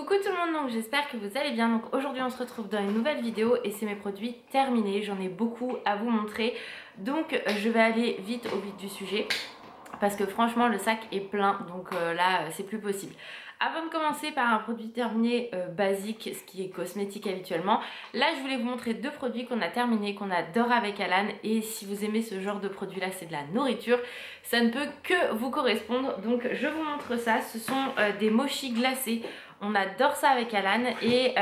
Coucou tout le monde, donc j'espère que vous allez bien. Donc aujourd'hui on se retrouve dans une nouvelle vidéo et c'est mes produits terminés. J'en ai beaucoup à vous montrer, donc je vais aller vite au vif du sujet parce que franchement le sac est plein, donc là c'est plus possible. Avant de commencer par un produit terminé basique, ce qui est cosmétique habituellement, là je voulais vous montrer deux produits qu'on a terminés, qu'on adore avec Alan. Et si vous aimez ce genre de produit là, c'est de la nourriture, ça ne peut que vous correspondre. Donc je vous montre ça, ce sont des mochis glacés. On adore ça avec Alan et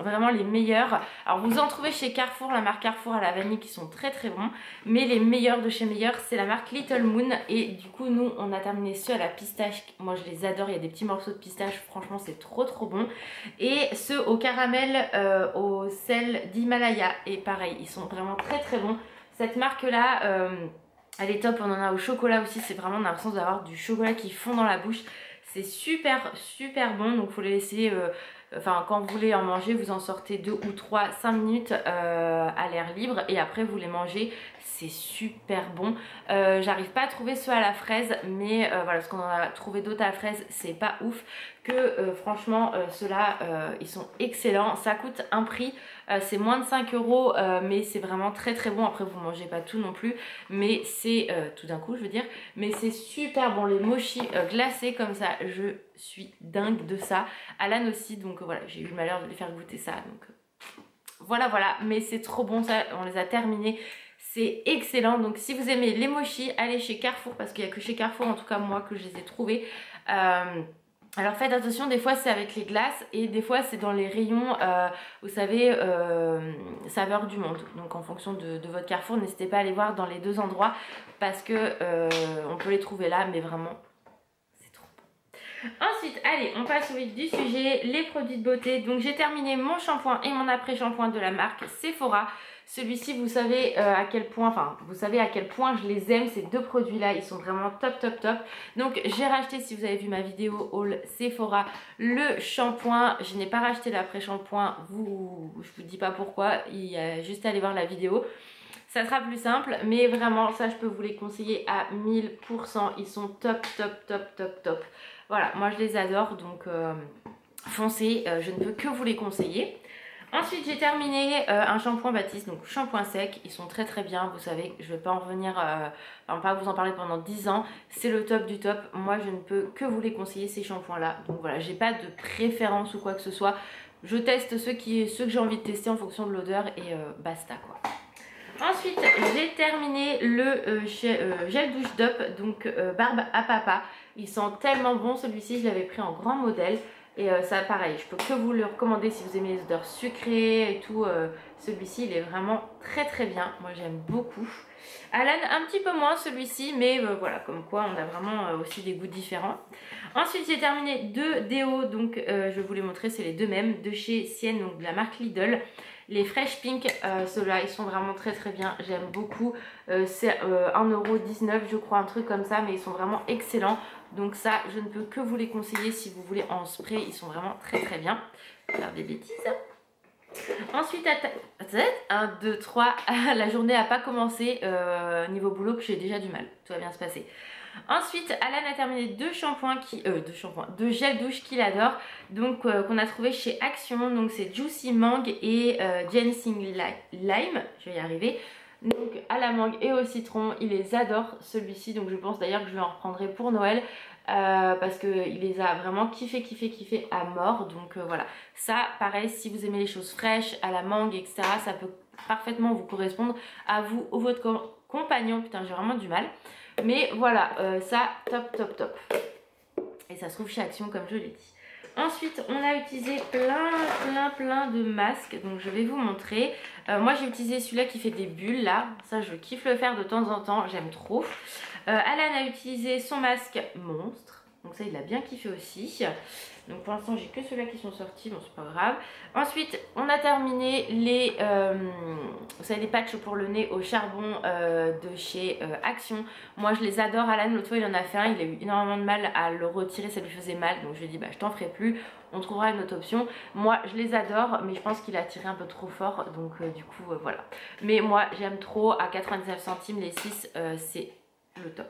vraiment les meilleurs. Alors vous en trouvez chez Carrefour, la marque Carrefour à la vanille qui sont très très bons. Mais les meilleurs de chez meilleurs c'est la marque Little Moon. Et du coup nous on a terminé ceux à la pistache. Moi je les adore, il y a des petits morceaux de pistache, franchement c'est trop bon. Et ceux au caramel, au sel d'Himalaya. Et pareil, ils sont vraiment très bons. Cette marque là, elle est top, on en a au chocolat aussi. C'est vraiment, on a l'impression d'avoir du chocolat qui fond dans la bouche. C'est super bon, donc faut les laisser, enfin quand vous voulez en manger, vous en sortez 2 ou 3, 5 minutes à l'air libre et après vous les mangez. C'est super bon. J'arrive pas à trouver ceux à la fraise, mais voilà, ce qu'on en a trouvé d'autres à la fraise, c'est pas ouf. Que franchement, ceux-là, ils sont excellents. Ça coûte un prix, c'est moins de 5 euros, mais c'est vraiment très bon. Après, vous mangez pas tout non plus, mais c'est tout d'un coup, je veux dire, mais c'est super bon. Les mochis glacés comme ça, je suis dingue de ça. Alan aussi, donc voilà, j'ai eu le malheur de lui faire goûter ça, donc voilà, mais c'est trop bon ça. On les a terminés. C'est excellent, donc si vous aimez les mochis, allez chez Carrefour parce qu'il n'y a que chez Carrefour, en tout cas moi, que je les ai trouvés. Alors faites attention, des fois c'est avec les glaces et des fois c'est dans les rayons, vous savez, saveur du monde. Donc en fonction de votre Carrefour, n'hésitez pas à aller voir dans les deux endroits parce que on peut les trouver là, mais vraiment c'est trop bon. Ensuite, allez, on passe au vif du sujet, les produits de beauté. Donc j'ai terminé mon shampoing et mon après-shampoing de la marque Sephora. Celui-ci, vous savez à quel point, vous savez à quel point je les aime, ces deux produits-là, ils sont vraiment top. Donc j'ai racheté, si vous avez vu ma vidéo haul Sephora, le shampoing. Je n'ai pas racheté l'après-shampoing, je vous dis pas pourquoi, il y a juste à aller voir la vidéo. Ça sera plus simple, mais vraiment, ça je peux vous les conseiller à 1000%. Ils sont top. Voilà, moi je les adore, donc foncez, je ne peux que vous les conseiller. Ensuite j'ai terminé un shampoing Baptiste, donc shampoing sec, ils sont très bien, vous savez, je vais pas en revenir, pas vous en parler pendant 10 ans, c'est le top du top, moi je ne peux que vous les conseiller ces shampoings là, donc voilà, j'ai pas de préférence ou quoi que ce soit, je teste ceux que j'ai envie de tester en fonction de l'odeur et basta quoi. Ensuite j'ai terminé le gel douche Dove, donc barbe à papa, il sent tellement bon celui-ci, je l'avais pris en grand modèle. Et ça pareil, je peux que vous le recommander si vous aimez les odeurs sucrées et tout. Celui-ci il est vraiment très bien, moi j'aime beaucoup. Alan un petit peu moins celui-ci, mais voilà, comme quoi on a vraiment aussi des goûts différents. Ensuite j'ai terminé deux déos, donc je vais vous les montrer, c'est les deux mêmes, de chez Sienne, donc de la marque Lidl. Les Fresh Pink, ceux-là ils sont vraiment très bien, j'aime beaucoup. C'est 1,19 € je crois, un truc comme ça, mais ils sont vraiment excellents. Donc ça je ne peux que vous les conseiller si vous voulez en spray, ils sont vraiment très bien. Faire des bêtises. Ensuite, 1, 2, 3, la journée n'a pas commencé niveau boulot que j'ai déjà du mal, tout va bien se passer. Ensuite, Alan a terminé deux gel douche qu'il adore, donc qu'on a trouvé chez Action, donc c'est Juicy Mangue et Ginseng Lime, je vais y arriver. Donc à la mangue et au citron, il les adore celui-ci, donc je pense d'ailleurs que je lui en reprendrai pour Noël. Parce qu'il les a vraiment kiffé à mort, donc voilà, ça pareil, si vous aimez les choses fraîches à la mangue etc, ça peut parfaitement vous correspondre à vous ou votre compagnon. Putain, j'ai vraiment du mal, mais voilà, ça top. Et ça se trouve chez Action comme je l'ai dit. Ensuite on a utilisé plein de masques, donc je vais vous montrer. Moi j'ai utilisé celui-là qui fait des bulles là, ça je kiffe le faire de temps en temps, j'aime trop. Alan a utilisé son masque monstre, donc ça il a bien kiffé aussi. Donc pour l'instant j'ai que ceux-là qui sont sortis, bon c'est pas grave. Ensuite on a terminé les vous savez, les patchs pour le nez au charbon de chez Action. Moi je les adore. Alan l'autre fois il en a fait un, il a eu énormément de mal à le retirer, ça lui faisait mal, donc je lui ai dit bah je t'en ferai plus, on trouvera une autre option. Moi je les adore, mais je pense qu'il a tiré un peu trop fort, donc du coup voilà. Mais moi j'aime trop, à 99 centimes les 6 c'est le top.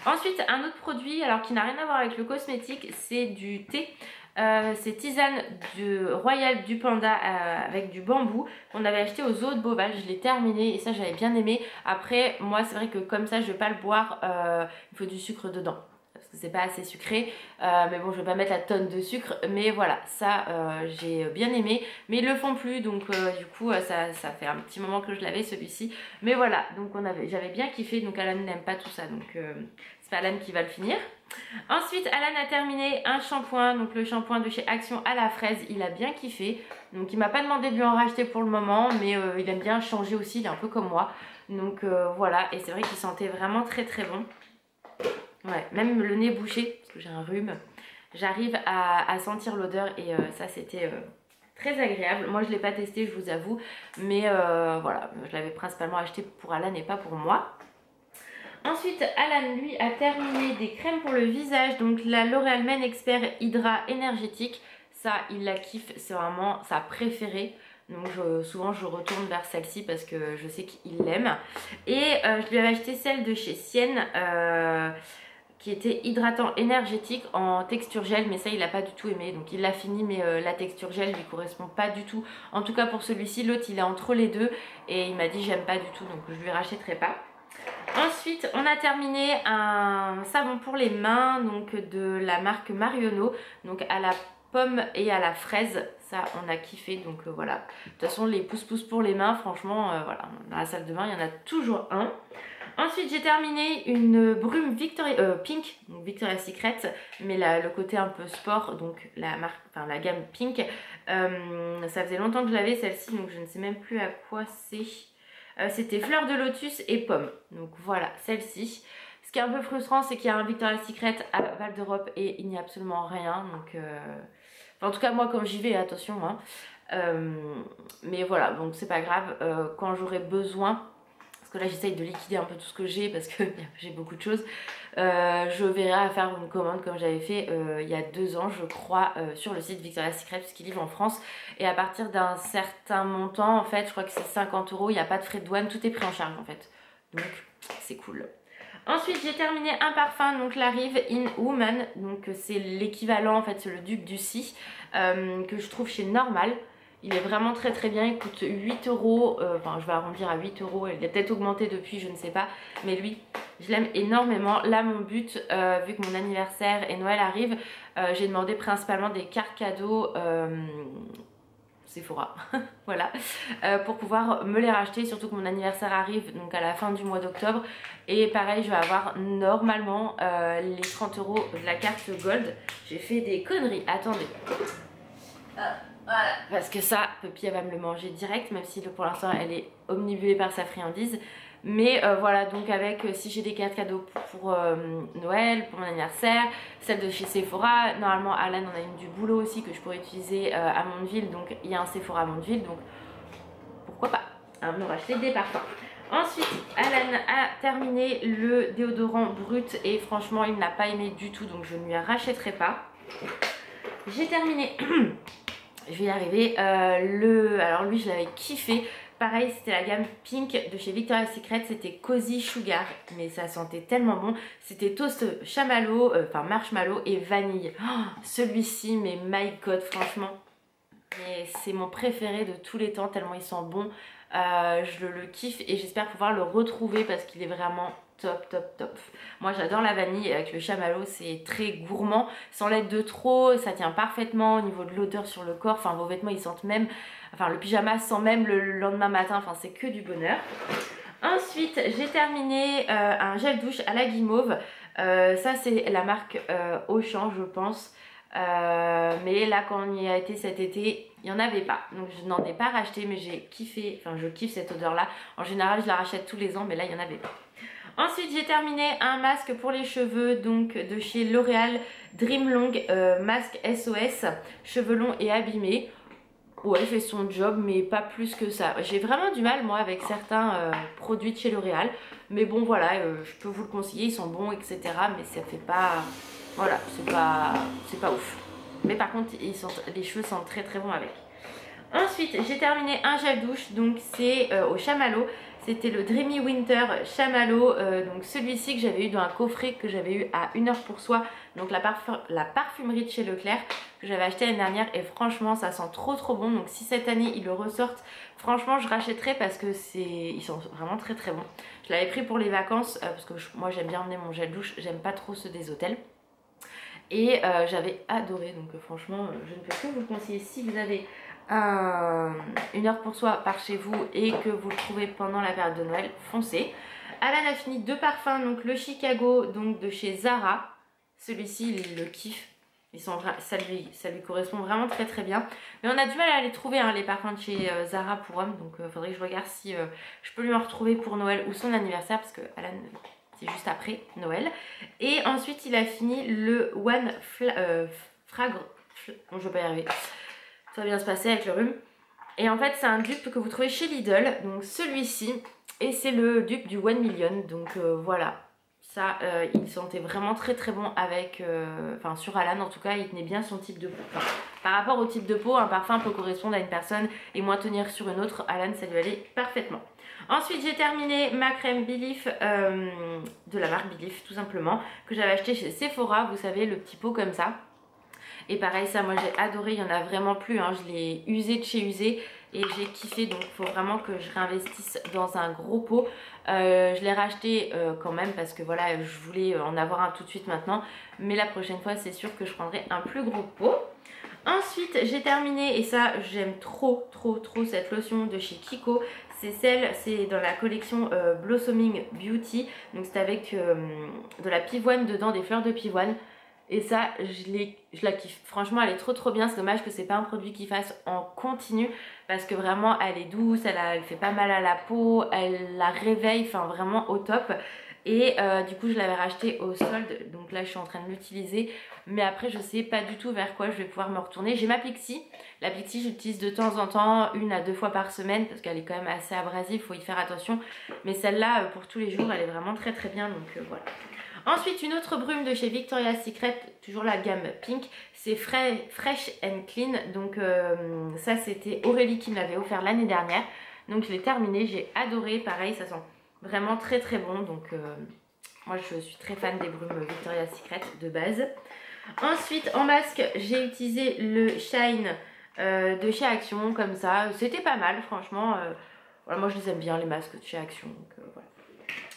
Ensuite un autre produit, alors qui n'a rien à voir avec le cosmétique, c'est du thé. C'est tisane royale du panda avec du bambou qu'on avait acheté aux eaux de Beauval. Je l'ai terminé et ça j'avais bien aimé. Après moi c'est vrai que comme ça je vais pas le boire, il faut du sucre dedans. Parce que c'est pas assez sucré, mais bon je vais pas mettre la tonne de sucre, mais voilà ça j'ai bien aimé, mais ils le font plus donc du coup ça fait un petit moment que je l'avais celui-ci, mais voilà donc j'avais bien kiffé, donc Alan n'aime pas tout ça donc c'est pas Alan qui va le finir. Ensuite Alan a terminé un shampoing, donc le shampoing de chez Action à la fraise, il a bien kiffé, donc il m'a pas demandé de lui en racheter pour le moment, mais il aime bien changer aussi, il est un peu comme moi, donc voilà, et c'est vrai qu'il sentait vraiment très très bon. Ouais, même le nez bouché, parce que j'ai un rhume, j'arrive à sentir l'odeur et ça c'était très agréable. Moi je ne l'ai pas testé, je vous avoue, mais voilà, je l'avais principalement acheté pour Alan et pas pour moi. Ensuite, Alan lui a terminé des crèmes pour le visage, donc la L'Oréal Men Expert Hydra énergétique. Ça, il la kiffe, c'est vraiment sa préférée. Donc souvent je retourne vers celle-ci parce que je sais qu'il l'aime. Et je lui avais acheté celle de chez Sienne qui était hydratant énergétique en texture gel, mais ça il n'a pas du tout aimé, donc il l'a fini, mais la texture gel lui correspond pas du tout, en tout cas pour celui-ci. L'autre il est entre les deux et il m'a dit j'aime pas du tout, donc je lui rachèterai pas. Ensuite on a terminé un savon pour les mains, donc de la marque Marionneau, donc à la pomme et à la fraise, ça on a kiffé, donc voilà. De toute façon les pouces-pouces pour les mains, franchement voilà, dans la salle de bain il y en a toujours un. Ensuite j'ai terminé une brume Pink, donc Victoria's Secret, mais le côté un peu sport, donc la marque, enfin la gamme Pink. Ça faisait longtemps que je l'avais celle-ci, donc je ne sais même plus à quoi c'est. C'était fleur de lotus et pomme, donc voilà celle-ci. Ce qui est un peu frustrant, c'est qu'il y a un Victoria's Secret à Val d'Europe et il n'y a absolument rien, donc enfin, en tout cas moi quand j'y vais, attention hein. Mais voilà, donc c'est pas grave, quand j'aurai besoin, que là j'essaye de liquider un peu tout ce que j'ai parce que j'ai beaucoup de choses, je verrai à faire une commande comme j'avais fait il y a 2 ans je crois, sur le site Victoria's Secret puisqu'il livre en France, et à partir d'un certain montant en fait, je crois que c'est 50 €, il n'y a pas de frais de douane, tout est pris en charge en fait, donc c'est cool. Ensuite j'ai terminé un parfum, donc la Rive In Woman, donc c'est l'équivalent en fait, c'est le dupe du Si, que je trouve chez Normal. Il est vraiment très très bien, il coûte 8 €, enfin je vais arrondir à 8 €, il a peut-être augmenté depuis, je ne sais pas, mais lui, je l'aime énormément. Là mon but, vu que mon anniversaire et Noël arrive, j'ai demandé principalement des cartes cadeaux Sephora, voilà, pour pouvoir me les racheter, surtout que mon anniversaire arrive donc à la fin du mois d'octobre, et pareil je vais avoir normalement les 30 € de la carte Gold. J'ai fait des conneries, attendez. Voilà, parce que ça, Puppy elle va me le manger direct, même si pour l'instant elle est omnibulée par sa friandise. Mais voilà, donc avec, si j'ai des cartes cadeaux pour Noël, pour mon anniversaire, celle de chez Sephora, normalement Alan en a une du boulot aussi que je pourrais utiliser à Mondeville, donc il y a un Sephora à Mondeville, donc pourquoi pas hein, me racheter des parfums. Ensuite, Alan a terminé le déodorant brut et franchement il n'a pas aimé du tout, donc je ne lui rachèterai pas. J'ai terminé... Je vais y arriver. Alors lui je l'avais kiffé. Pareil c'était la gamme Pink de chez Victoria's Secret. C'était Cozy Sugar. Mais ça sentait tellement bon. C'était toast chamallow, enfin marshmallow et vanille. Oh, celui-ci mais my god franchement. C'est mon préféré de tous les temps tellement il sent bon. Je le kiffe et j'espère pouvoir le retrouver parce qu'il est vraiment top top top. Moi j'adore la vanille avec le chamallow, c'est très gourmand, sans l'être de trop, ça tient parfaitement au niveau de l'odeur sur le corps, enfin vos vêtements ils sentent même, enfin le pyjama sent même le lendemain matin, enfin c'est que du bonheur. Ensuite j'ai terminé un gel douche à la guimauve, ça c'est la marque Auchan je pense. Mais là quand on y a été cet été il n'y en avait pas, donc je n'en ai pas racheté, mais j'ai kiffé, enfin je kiffe cette odeur là. En général je la rachète tous les ans, mais là il n'y en avait pas. Ensuite j'ai terminé un masque pour les cheveux, donc de chez L'Oréal Dream Long, masque SOS cheveux longs et abîmés. Ouais, il fait son job mais pas plus que ça. J'ai vraiment du mal moi avec certains produits de chez L'Oréal, mais bon voilà, je peux vous le conseiller, ils sont bons etc, mais ça fait pas... Voilà, c'est pas ouf. Mais par contre, les cheveux sentent très très bon avec. Ensuite, j'ai terminé un gel douche, donc c'est au chamallow. C'était le Dreamy Winter Chamallow, donc celui-ci que j'avais eu dans un coffret que j'avais eu à 1 heure pour soi, donc la parfumerie de chez Leclerc que j'avais acheté l'année dernière, et franchement ça sent trop bon. Donc si cette année ils le ressortent, franchement je rachèterai parce que ils sont vraiment très bons. Je l'avais pris pour les vacances parce que moi j'aime bien emmener mon gel douche, j'aime pas trop ceux des hôtels. Et j'avais adoré, donc franchement je ne peux que vous le conseiller si vous avez 1 heure pour soi par chez vous et que vous le trouvez pendant la période de Noël, foncez. Alan a fini 2 parfums, donc le Chicago donc de chez Zara, celui-ci il le kiffe, ça lui correspond vraiment très bien, mais on a du mal à les trouver hein, les parfums de chez Zara pour hommes, donc il faudrait que je regarde si je peux lui en retrouver pour Noël ou son anniversaire, parce que Alan c'est juste après Noël. Et ensuite il a fini le One bon, je vais pas y arriver, ça va bien se passer avec le rhume. Et en fait c'est un dupe que vous trouvez chez Lidl, donc celui-ci, et c'est le dupe du 1 million, donc voilà. Ça, il sentait vraiment très bon avec, enfin sur Alan en tout cas, il tenait bien son type de peau. Enfin, par rapport au type de peau, un parfum peut correspondre à une personne et moins tenir sur une autre. Alan, ça lui allait parfaitement. Ensuite, j'ai terminé ma crème Belif de la marque Belif tout simplement, que j'avais acheté chez Sephora, vous savez, le petit pot comme ça. Et pareil, ça moi j'ai adoré, il n'y en a vraiment plus, hein. Je l'ai usé de chez usé et j'ai kiffé, donc il faut vraiment que je réinvestisse dans un gros pot. Je l'ai racheté quand même parce que voilà, je voulais en avoir un tout de suite maintenant, mais la prochaine fois c'est sûr que je prendrai un plus gros pot. Ensuite j'ai terminé, et ça j'aime trop cette lotion de chez Kiko. C'est dans la collection Blossoming Beauty, donc c'est avec de la pivoine dedans, des fleurs de pivoine. Et ça, je la kiffe. Franchement, elle est trop bien. C'est dommage que c'est pas un produit qui fasse en continu, parce que vraiment, elle est douce, elle fait pas mal à la peau, elle la réveille, enfin vraiment au top. Et du coup, je l'avais racheté au solde, donc là, je suis en train de l'utiliser. Mais après, je sais pas du tout vers quoi je vais pouvoir me retourner. J'ai ma Pixi. La Pixi, j'utilise de temps en temps, 1 à 2 fois par semaine, parce qu'elle est quand même assez abrasive, faut y faire attention. Mais celle-là, pour tous les jours, elle est vraiment très bien, donc voilà. Ensuite, une autre brume de chez Victoria's Secret, toujours la gamme Pink, c'est Fresh and Clean. Donc ça c'était Aurélie qui me l'avait offert l'année dernière. Donc je l'ai terminé, j'ai adoré, pareil ça sent vraiment très bon. Donc moi je suis très fan des brumes Victoria's Secret de base. Ensuite en masque, j'ai utilisé le Shine de chez Action comme ça. C'était pas mal franchement. Voilà, moi je les aime bien les masques de chez Action. Donc voilà.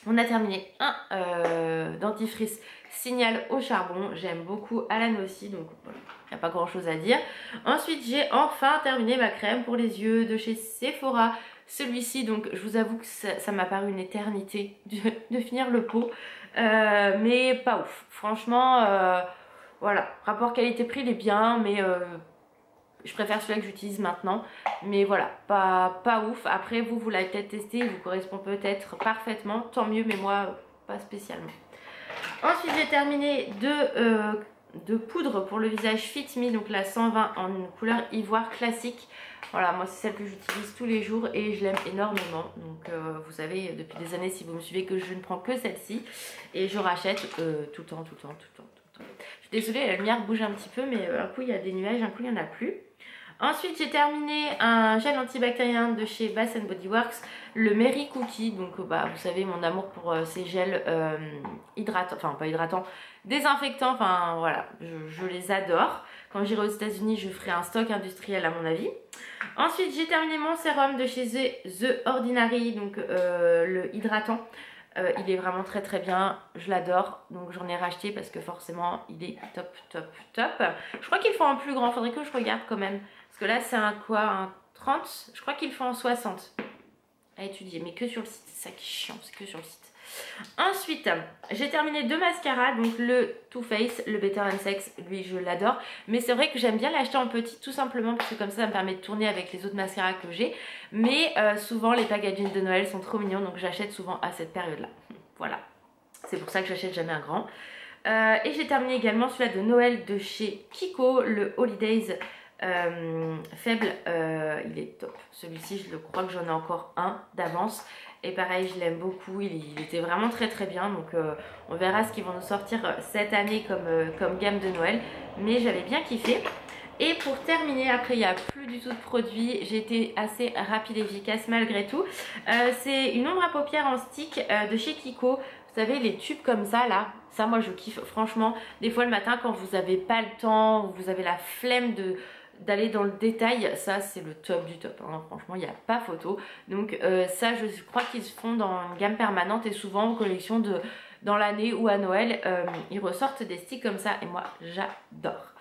On a terminé un dentifrice Signal au charbon. J'aime beaucoup, Alan aussi, donc voilà, il n'y a pas grand chose à dire. Ensuite, j'ai enfin terminé ma crème pour les yeux de chez Sephora. Celui-ci, donc je vous avoue que ça m'a paru une éternité de finir le pot. Mais pas ouf. Franchement, voilà, rapport qualité-prix, il est bien, mais je préfère celui-là que j'utilise maintenant. Mais voilà, pas ouf. Après, vous l'avez peut-être testé, il vous correspond peut-être parfaitement. Tant mieux, mais moi, pas spécialement. Ensuite, j'ai terminé de poudre pour le visage Fit Me. Donc la 120 en une couleur ivoire classique. Voilà, moi c'est celle que j'utilise tous les jours et je l'aime énormément. Donc vous savez depuis des années, si vous me suivez, que je ne prends que celle-ci. Et je rachète tout le temps. Je suis désolée, la lumière bouge un petit peu, mais un coup il y a des nuages, un coup il n'y en a plus. Ensuite j'ai terminé un gel antibactérien de chez Bath & Body Works, le Mary Cookie. Donc bah, vous savez mon amour pour ces gels hydratants, enfin pas hydratants, désinfectants, enfin voilà, je les adore. Quand j'irai aux États-Unis, je ferai un stock industriel à mon avis. Ensuite j'ai terminé mon sérum de chez The Ordinary, donc le hydratant. Il est vraiment très bien, je l'adore, donc j'en ai racheté parce que forcément il est top. Je crois qu'il faut en plus grand, faudrait que je regarde quand même, parce que là c'est un quoi, un 30, je crois qu'il faut en 60 à étudier, mais que sur le site, c'est ça qui est chiant, c'est que sur le site. Ensuite j'ai terminé 2 mascaras, donc le Too Faced, le Better Than Sex, lui je l'adore, mais c'est vrai que j'aime bien l'acheter en petit tout simplement parce que comme ça me permet de tourner avec les autres mascaras que j'ai, mais souvent les packaging de Noël sont trop mignons, donc j'achète souvent à cette période là. Voilà, c'est pour ça que j'achète jamais un grand. Et j'ai terminé également celui-là de Noël de chez Kiko, le Holidays faible, il est top. Celui-ci je crois que j'en ai encore un d'avance. Et pareil, je l'aime beaucoup, il était vraiment très bien. Donc on verra ce qu'ils vont nous sortir cette année comme gamme de Noël. Mais j'avais bien kiffé. Et pour terminer, après il n'y a plus du tout de produits, j'ai été assez rapide et efficace malgré tout. C'est une ombre à paupières en stick de chez Kiko. Vous savez, les tubes comme ça là, ça moi je kiffe franchement. Des fois le matin quand vous n'avez pas le temps, vous avez la flemme d'aller dans le détail, ça c'est le top du top, hein. Franchement il n'y a pas photo. Donc ça je crois qu'ils se font dans une gamme permanente et souvent en collection dans l'année ou à Noël, ils ressortent des sticks comme ça et moi j'adore.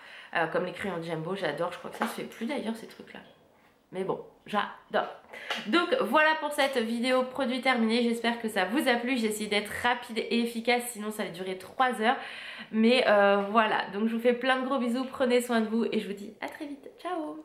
Comme les crayons de Jumbo, j'adore, je crois que ça se fait plus d'ailleurs ces trucs là. Mais bon, j'adore. Donc voilà pour cette vidéo produit terminé. J'espère que ça vous a plu. J'ai essayé d'être rapide et efficace, sinon ça allait durer 3 heures. Mais voilà, donc je vous fais plein de gros bisous. Prenez soin de vous et je vous dis à très vite. Ciao!